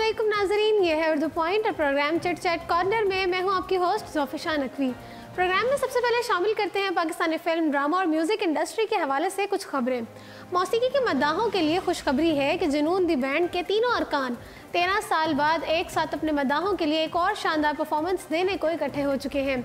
अस्सलामुअलैकुम नाजरीन, ये है उर्दू पॉइंट और प्रोग्राम चिट चैट कॉर्नर में मैं हूं आपकी होस्ट ज़ोफिशा नकवी। प्रोग्राम में सबसे पहले शामिल करते हैं पाकिस्तानी फिल्म, ड्रामा और म्यूज़िक इंडस्ट्री के हवाले से कुछ खबरें। मौसीकी के मद्दाहों के लिए खुशखबरी है कि जुनून दी बैंड के तीनों अरकान 13 साल बाद एक साथ अपने मद्दाहों के लिए एक और शानदार परफॉर्मेंस देने को इकट्ठे हो चुके हैं।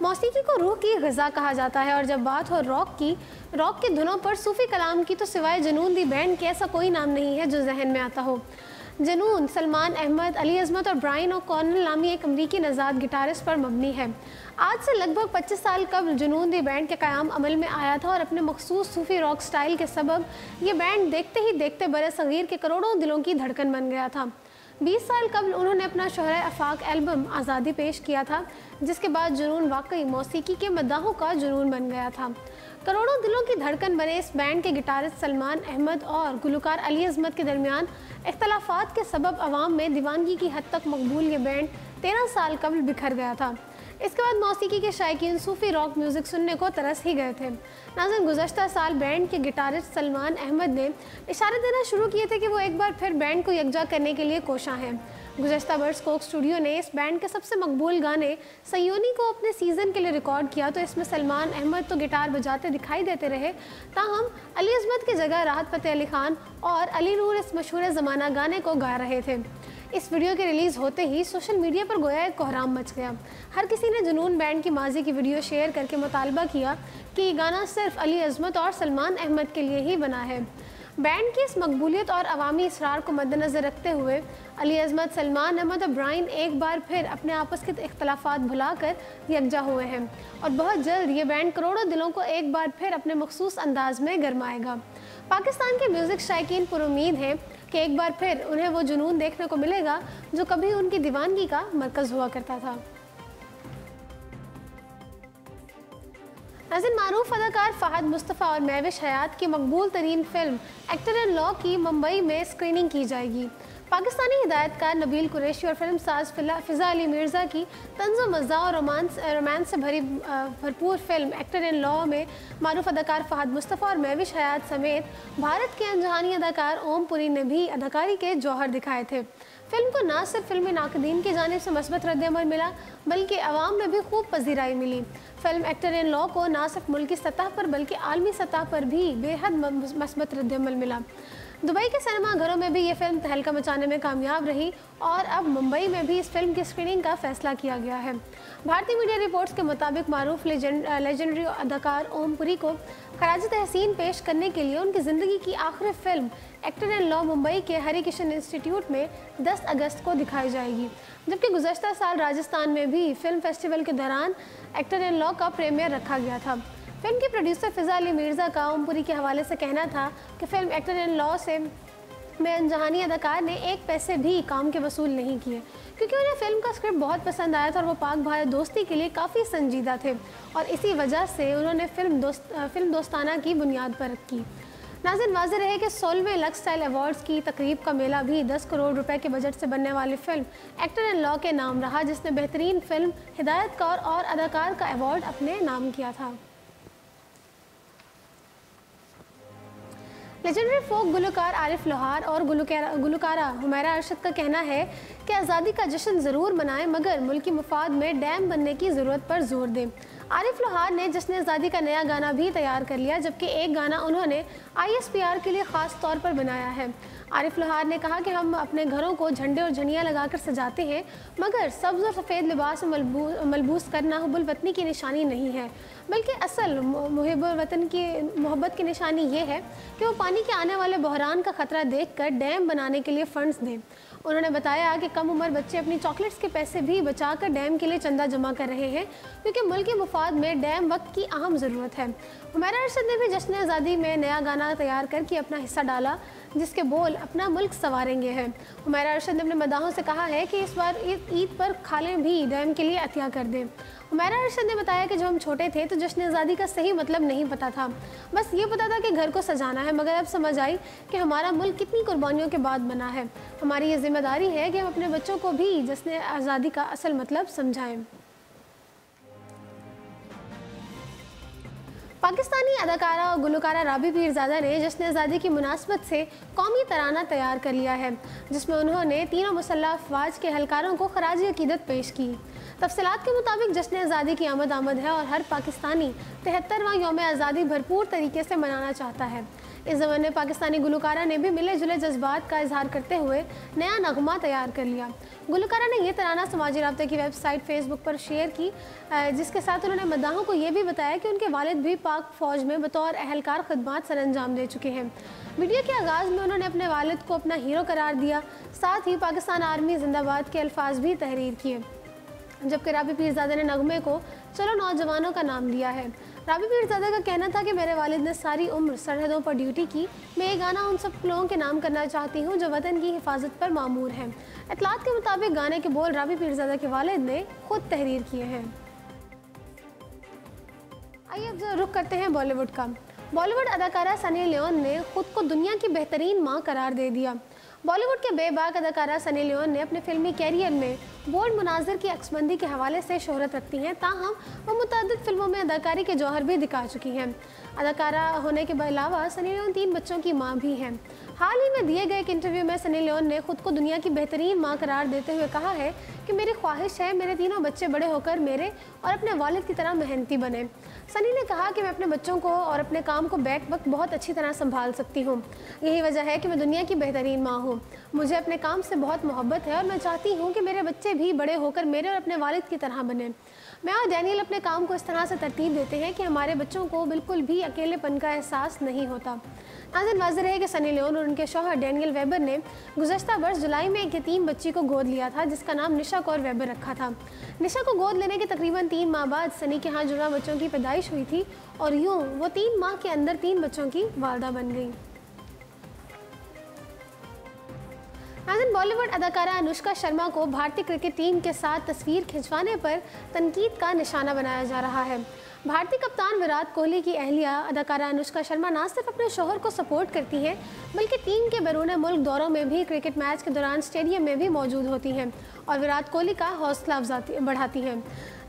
मौसीकी को रूह की ग़िज़ा कहा जाता है और जब बात हो रॉक की धुनों पर सूफ़ी कलाम की, तो सिवाय जुनून दी बैंड के ऐसा कोई नाम नहीं है जो जहन में आता हो। जुनून सलमान अहमद, अली अज़मत और ब्रायन ओ'कॉनर नामी एक अमरीकी नज़ाद गिटारिस्ट पर मबनी है। आज से लगभग 25 साल कबल जुनून दी बैंड के क़याम अमल में आया था और अपने मखसूस सूफ़ी रॉक स्टाइल के सबब ये बैंड देखते ही देखते बरे सग़ीर के करोड़ों दिलों की धड़कन बन गया था। 20 साल कबल उन्होंने अपना शोहरे आफाक एल्बम आज़ादी पेश किया था, जिसके बाद जुनून वाकई मौसीकी के मद्दाहों का जुनून बन गया था। करोड़ों दिलों की धड़कन बने इस बैंड के गिटारिस्ट सलमान अहमद और गुलकार अली अज़मत के दरमियान इख्तलाफात के सबब अवाम में दीवानगी की हद तक मकबूल ये बैंड 13 साल कबल बिखर गया था। इसके बाद मौसीकी के शायकीन सूफ़ी रॉक म्यूज़िक सुनने को तरस ही गए थे। नाज़रीन, गुज़श्ता साल बैंड के गिटारिस्ट सलमान अहमद ने इशारे देना शुरू किए थे कि वो एक बार फिर बैंड को यकजा करने के लिए कोशां हैं। गुज़श्ता बरस कोक स्टूडियो ने इस बैंड के सबसे मकबूल गाने सयोनी को अपने सीज़न के लिए रिकॉर्ड किया, तो इसमें सलमान अहमद तो गिटार बजाते दिखाई देते रहे, ताहम अली अज़मत की जगह राहत फ़तेह अली खान और अली नूर इस मशहूर ज़माना गाने को गा रहे थे। इस वीडियो के रिलीज़ होते ही सोशल मीडिया पर गोया एक कोहराम मच गया। हर किसी ने जुनून बैंड की माजी की वीडियो शेयर करके मुतालबा किया कि ये गाना सिर्फ अली अज़मत और सलमान अहमद के लिए ही बना है। बैंड की इस मकबूलियत और अवामी इसरार को मद्देनज़र रखते हुए अली अज़मत, सलमान अहमद और ब्रायन एक बार फिर अपने आपस के इख्तलाफात भुलाकर यकजा हुए हैं और बहुत जल्द ये बैंड करोड़ों दिलों को एक बार फिर अपने मखसूस अंदाज में गरमाएगा। पाकिस्तान के म्यूज़िक शायकीन पुरुमीद हैं कि एक बार फिर उन्हें वो जुनून देखने को मिलेगा जो कभी उनकी दीवानगी का मरकज़ हुआ करता था। नाज़रीन, मारूफ अदाकार फ़हद मुस्तफ़ा और महविश हयात की मकबूल तरीन फिल्म एक्टर एंड लॉ की मुंबई में स्क्रीनिंग की जाएगी। पाकिस्तानी हिदायतकार नबील कुरैशी और फिल्म साज फ़िज़ा अली मिर्ज़ा की तंज़ो मज़ा और रोमांस से भरपूर फिल्म एक्टर एंड लॉ में मारूफ अदाकार फ़हद मुस्तफ़ा और महविश हयात समेत भारत के अनजहानी अदाकार ओम पुरी ने भी अदाकारी के जौहर दिखाए थे। फिल्म को न सिर्फ फिल्मी नाक़दीन की जानिब से मस्बत रद्द-ए-अमल मिला, बल्कि अवाम में भी खूब पज़ीराई मिली। फिल्म एक्टर एंड लॉ को न सिर्फ मुल्की सतह पर बल्कि आलमी सतह पर भी बेहद मस्बत रद्द-ए-अमल मिला। दुबई के सिनेमा घरों में भी ये फिल्म तहलका मचाने में कामयाब रही और अब मुंबई में भी इस फिल्म की स्क्रीनिंग का फैसला किया गया है। भारतीय मीडिया रिपोर्ट्स के मुताबिक मारूफ लेजेंडरी अदाकार ओम पुरी को खराज तहसीन पेश करने के लिए उनकी ज़िंदगी की आखिरी film actor and law Mumbai के हरी किशन इंस्टीट्यूट में 10 अगस्त को दिखाई जाएगी, जबकि गुज़श्ता साल राजस्थान में भी फिल्म फेस्टिवल के दौरान एक्टर एंड लॉ का प्रीमियर रखा गया था। फिल्म की प्रोड्यूसर फ़िज़ा अली मिर्ज़ा का ओम पुरी के हवाले से कहना था कि फिल्म एक्टर एंड लॉ से में अनजहानी अदाकार ने एक पैसे भी काम के वसूल नहीं किए, क्योंकि उन्हें फ़िल्म का स्क्रिप्ट बहुत पसंद आया था और वो पाक भारत दोस्ती के लिए काफ़ी संजीदा थे और इसी वजह से उन्होंने फिल्म दोस्ताना की बुनियाद पर रखी। नाज़रीन, वाज़ेह रहे कि 16वें लक्स स्टाइल अवार्ड्स की तकरीब का मेला भी 10 करोड़ रुपए के बजट से बनने वाली फिल्म एक्टर एंड लॉ के नाम रहा, जिसने बेहतरीन फिल्म, हिदायतकार और अदाकार का अवार्ड अपने नाम किया था। लेजेंडरी फोक गुलकार आरिफ लोहार और गुलकारा हुमैरा अरशद का कहना है कि आज़ादी का जश्न ज़रूर मनाएं, मगर मुल्की मुफाद में डैम बनने की ज़रूरत पर जोर दें। आरिफ लोहार ने जश्न आज़ादी का नया गाना भी तैयार कर लिया, जबकि एक गाना उन्होंने ISPR के लिए ख़ास तौर पर बनाया है। आरिफ लोहार ने कहा कि हम अपने घरों को झंडे और झंडियाँ लगाकर सजाते हैं, मगर सब्ज़ और सफ़ेद लिबास में मलबूस करना हुब्बुल वतनी की निशानी नहीं है, बल्कि असल मुहिब्बुल वतन की मोहब्बत की निशानी ये है कि वो पानी के आने वाले बहरान का ख़तरा देखकर डैम बनाने के लिए फ़ंड्स दें। उन्होंने बताया कि कम उम्र बच्चे अपनी चॉकलेट्स के पैसे भी बचाकर डैम के लिए चंदा जमा कर रहे हैं, क्योंकि मुल्क के मुफाद में डैम वक्त की अहम ज़रूरत है। हुमैरा अरशद ने भी जश्न आज़ादी में नया गाना तैयार करके अपना हिस्सा डाला, जिसके बोल अपना मुल्क संवारेंगे हैं। हुमैरा अरशद ने अपने मदाहों से कहा है कि इस बार ईद पर खालें भी डैम के लिए अतिया कर दें। हुमैरा अरशद ने बताया कि जब हम छोटे थे तो जश्न आज़ादी का सही मतलब नहीं पता था, बस ये पता था कि घर को सजाना है, मगर अब समझ आई कि हमारा मुल्क कितनी कुर्बानियों के बाद बना है। हमारी ये जिम्मेदारी है कि हम अपने बच्चों को भी जश्न आज़ादी का असल मतलब समझाएं। पाकिस्तानी अदाकारा और गुलकारा राबी पीरज़ादा ने जश्न आज़ादी की मुनासबत से कौमी तराना तैयार कर लिया है, जिसमें उन्होंने तीनों मुसल्लह अफवाज के एहलकारों को खराज अकीदत पेश की। तफसीलात के मुताबिक जश्न आज़ादी की आमद है और हर पाकिस्तानी 73वां यौम आज़ादी भरपूर तरीके से मनाना चाहता है। इस ज़माने में पाकिस्तानी गुलकारा ने भी मिले जुले जज्बात का इजहार करते हुए नया नगमा तैयार कर लिया। गुलकारा ने यह तराना समाजी राब्ते की वेबसाइट फेसबुक पर शेयर की, जिसके साथ उन्होंने मद्दाहों को यह भी बताया कि उनके वालिद भी पाक फ़ौज में बतौर एहलकार खिदमात सर अंजाम दे चुके हैं। वीडियो के आगाज़ में उन्होंने अपने वालिद को अपना हीरो करार दिया, साथ ही पाकिस्तान आर्मी जिंदाबाद के अल्फाज भी तहरीर किए। जबकि राबी पीरज़ादा ने नगमे को चलो नौजवानों का नाम दिया है। राबी पीरज़ादा का कहना था कि मेरे वालिद ने सारी उम्र सरहदों पर ड्यूटी की, मैं ये गाना उन सब लोगों के नाम करना चाहती हूँ जो वतन की हिफाजत पर मामूर हैं। इतलात के मुताबिक गाने के बोल राबी पीरज़ादा के वालिद ने खुद तहरीर किए हैं। आइए अब रुख करते हैं बॉलीवुड का। बॉलीवुड अदाकारा सनी लियोन ने खुद को दुनिया की बेहतरीन माँ करार दे दिया। बॉलीवुड के बेबाक अदाकारा सनी लियोन ने अपने फिल्मी कैरियर में बोल्ड मुनाजिर की अक्सबंदी के हवाले से शोहरत रखती हैं, ताहम वो मुतअद्दिद फिल्मों में अदाकारी के जौहर भी दिखा चुकी हैं। अदाकारा होने के अलावा सनी लियोन 3 बच्चों की माँ भी हैं। हाल ही में दिए गए एक इंटरव्यू में सनी लियोन ने खुद को दुनिया की बेहतरीन माँ करार देते हुए कहा है कि मेरी ख्वाहिश है मेरे तीनों बच्चे बड़े होकर मेरे और अपने वालिद की तरह मेहनती बने। सनी ने कहा कि मैं अपने बच्चों को और अपने काम को बैक वक्त बहुत अच्छी तरह संभाल सकती हूँ। यही वजह है कि मैं दुनिया की बेहतरीन माँ हूँ। मुझे अपने काम से बहुत मोहब्बत है और मैं चाहती हूँ कि मेरे बच्चे भी बड़े होकर मेरे और अपने वालिद की तरह बने। मैं और डैनियल अपने काम को इस तरह से तरतीब देते हैं कि हमारे बच्चों को बिल्कुल भी अकेलेपन का एहसास नहीं होता। नाज़रीन, वाज़ेह है कि सनी लियोन और उनके शौहर डैनियल वेबर ने गुज़श्ता वर्ष जुलाई में एक यतीम बच्ची को गोद लिया था, जिसका नाम निशा कौर वेबर रखा था। निशा को गोद लेने के तकरीबन 3 माह बाद सनी के यहाँ जुड़ा बच्चों की पैदाइश हुई थी और यूँ वो 3 माह के अंदर 3 बच्चों की वालदा बन गई। नाज़रीन, बॉलीवुड अदाकारा अनुष्का शर्मा को भारतीय क्रिकेट टीम के साथ तस्वीर खिंचवाने पर तनकीद का निशाना बनाया जा रहा है। भारतीय कप्तान विराट कोहली की अहलिया अदाकारा अनुष्का शर्मा न सिर्फ अपने शौहर को सपोर्ट करती हैं, बल्कि टीम के बैरून मुल्क दौरों में भी क्रिकेट मैच के दौरान स्टेडियम में भी मौजूद होती हैं और विराट कोहली का हौसला अफजाई बढ़ाती हैं।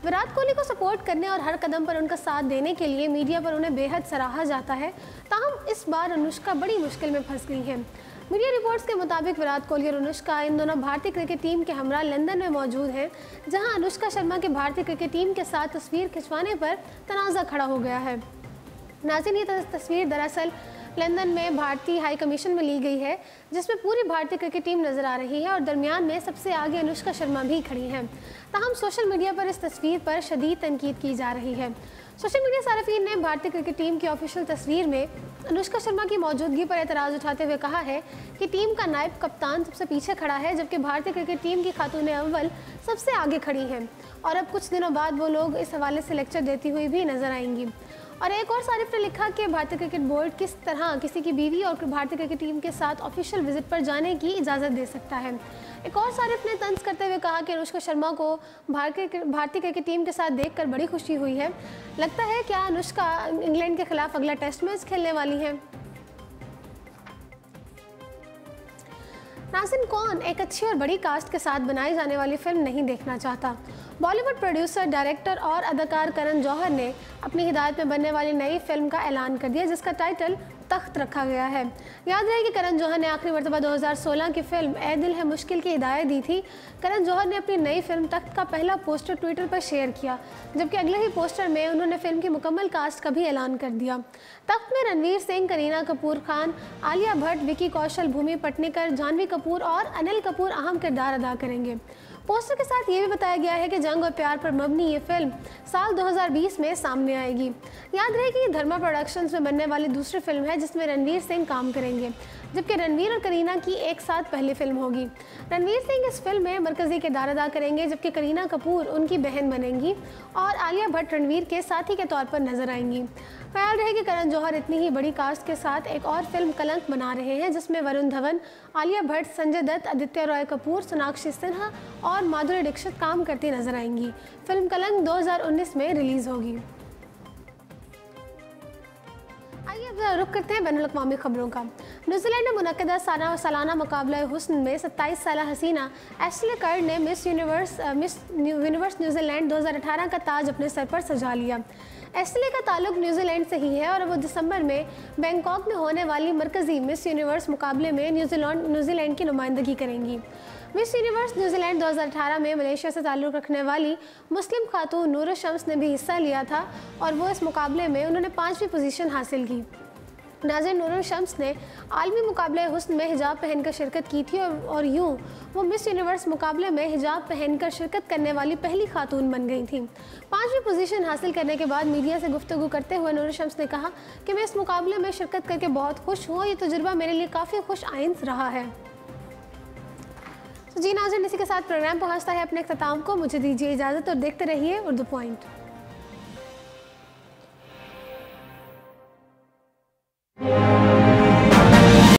विराट कोहली को सपोर्ट करने और हर कदम पर उनका साथ देने के लिए मीडिया पर उन्हें बेहद सराहा जाता है। ताहम इस बार अनुष्का बड़ी मुश्किल में फंस गई हैं। मीडिया रिपोर्ट्स के मुताबिक विराट कोहली और अनुष्का इन दोनों भारतीय क्रिकेट टीम के हमरा लंदन में मौजूद हैं, जहां अनुष्का शर्मा के भारतीय क्रिकेट टीम के साथ तस्वीर खिंचवाने पर तनाज़ा खड़ा हो गया है। नाज़रीन, ये तस्वीर दरअसल लंदन में भारतीय हाई कमीशन में ली गई है, जिसमें पूरी भारतीय क्रिकेट टीम नजर आ रही है और दरमियान में सबसे आगे अनुष्का शर्मा भी खड़ी हैं। ताहम सोशल मीडिया पर इस तस्वीर पर शदीद तनकीद की जा रही है। सोशल मीडिया सार्फिन ने भारतीय क्रिकेट टीम की ऑफिशियल तस्वीर में अनुष्का शर्मा की मौजूदगी पर एतराज़ उठाते हुए कहा है कि टीम का नायब कप्तान सबसे पीछे खड़ा है, जबकि भारतीय क्रिकेट टीम की खातून अव्वल सबसे आगे खड़ी हैं और अब कुछ दिनों बाद वो लोग इस हवाले से लेक्चर देती हुई भी नजर आएंगी। और एक और सारिफ ने लिखा कि भारतीय क्रिकेट बोर्ड किस तरह किसी की बीवी और भारतीय क्रिकेट टीम के साथ ऑफिशियल विजिट पर जाने की इजाज़त दे सकता है। एक और सारिफ ने तंज करते हुए कहा कि अनुष्का शर्मा को भारतीय क्रिकेट टीम के साथ देखकर बड़ी खुशी हुई है। लगता है क्या अनुष्का इंग्लैंड के खिलाफ अगला टेस्ट मैच खेलने वाली है। नाज़रीन, कौन एक अच्छी और बड़ी कास्ट के साथ बनाई जाने वाली फिल्म नहीं देखना चाहता। बॉलीवुड प्रोड्यूसर, डायरेक्टर और अदाकार करण जौहर ने अपनी हिदायत में बनने वाली नई फिल्म का ऐलान कर दिया, जिसका टाइटल तख्त रखा गया है। याद रहे कि करण जौहर ने आखिरी मरतबा 2016 की फिल्म ए दिल है मुश्किल की हिदायत दी थी। करण जौहर ने अपनी नई फिल्म तख्त का पहला पोस्टर ट्विटर पर शेयर किया, जबकि अगले ही पोस्टर में उन्होंने फिल्म की मुकम्मल कास्ट का भी ऐलान कर दिया। तख्त में रणवीर सिंह, करीना कपूर खान, आलिया भट्ट, विकी कौशल, भूमि पटनेकर, जानवी कपूर और अनिल कपूर अहम किरदार अदा करेंगे। पोस्टर के साथ ये भी बताया गया है कि जंग और प्यार पर मबनी ये फिल्म साल 2020 में सामने आएगी। याद रहे कि धर्मा प्रोडक्शंस में बनने वाली दूसरी फिल्म है जिसमें रणवीर सिंह काम करेंगे, जबकि रणवीर और करीना की एक साथ पहली फिल्म होगी। रणवीर सिंह इस फिल्म में मरकजी किरदार अदा करेंगे, जबकि करीना कपूर उनकी बहन बनेंगी और आलिया भट्ट रणवीर के साथी के तौर पर नजर आएंगी। ख्याल रहे कि करण जौहर इतनी ही बड़ी कास्ट के साथ एक और फिल्म कलंक बना रहे हैं, जिसमें वरुण धवन, आलिया भट्ट, संजय दत्त, आदित्य रॉय कपूर, सोनाक्षी सिन्हा और माधुरी दीक्षित काम करती नजर आएंगी। फिल्म कलंक 2019 में रिलीज होगी। आइए अब रुख करते हैं बैनुल-अक़वामी खबरों का। न्यूजीलैंड में मुनक़दा सालाना मुकाबला हुस्न में 27 साला हसीना एशले कर्ड ने मिस यूनिवर्स न्यूजीलैंड 2018 का ताज अपने सर पर सजा लिया। एस्ले का ताल्लुक न्यूजीलैंड से ही है और वो दिसंबर में बैंकॉक में होने वाली मरकज़ी मिस यूनिवर्स मुकाबले में न्यूजीलैंड की नुमाइंदगी करेंगी। मिस यूनिवर्स न्यूजीलैंड 2018 में मलेशिया से ताल्लुक़ रखने वाली मुस्लिम खातून नूर शम्स ने भी हिस्सा लिया था और वो इस मुकाबले में उन्होंने 5वीं पोजीशन हासिल की। नाज़रीन, नूर शम्स ने आलमी मुकाबले हुस्न में हिजाब पहनकर शिरकत की थी और यूँ वो मिस यूनिवर्स मुकाबले में हिजाब पहनकर शिरकत करने वाली पहली खातून बन गई थी। 5वीं पोजीशन हासिल करने के बाद मीडिया से गुफ्तगू करते हुए नूर शम्स ने कहा कि मैं इस मुकाबले में शिरकत करके बहुत खुश हूँ। ये तजुर्बा मेरे लिए काफ़ी खुश आइंद रहा है। तो जी नाज़रीन, इसी के साथ प्रोग्राम पहुँचता है अपने अख्ताम को। मुझे दीजिए इजाज़त और देखते रहिए उर्दू पॉइंट।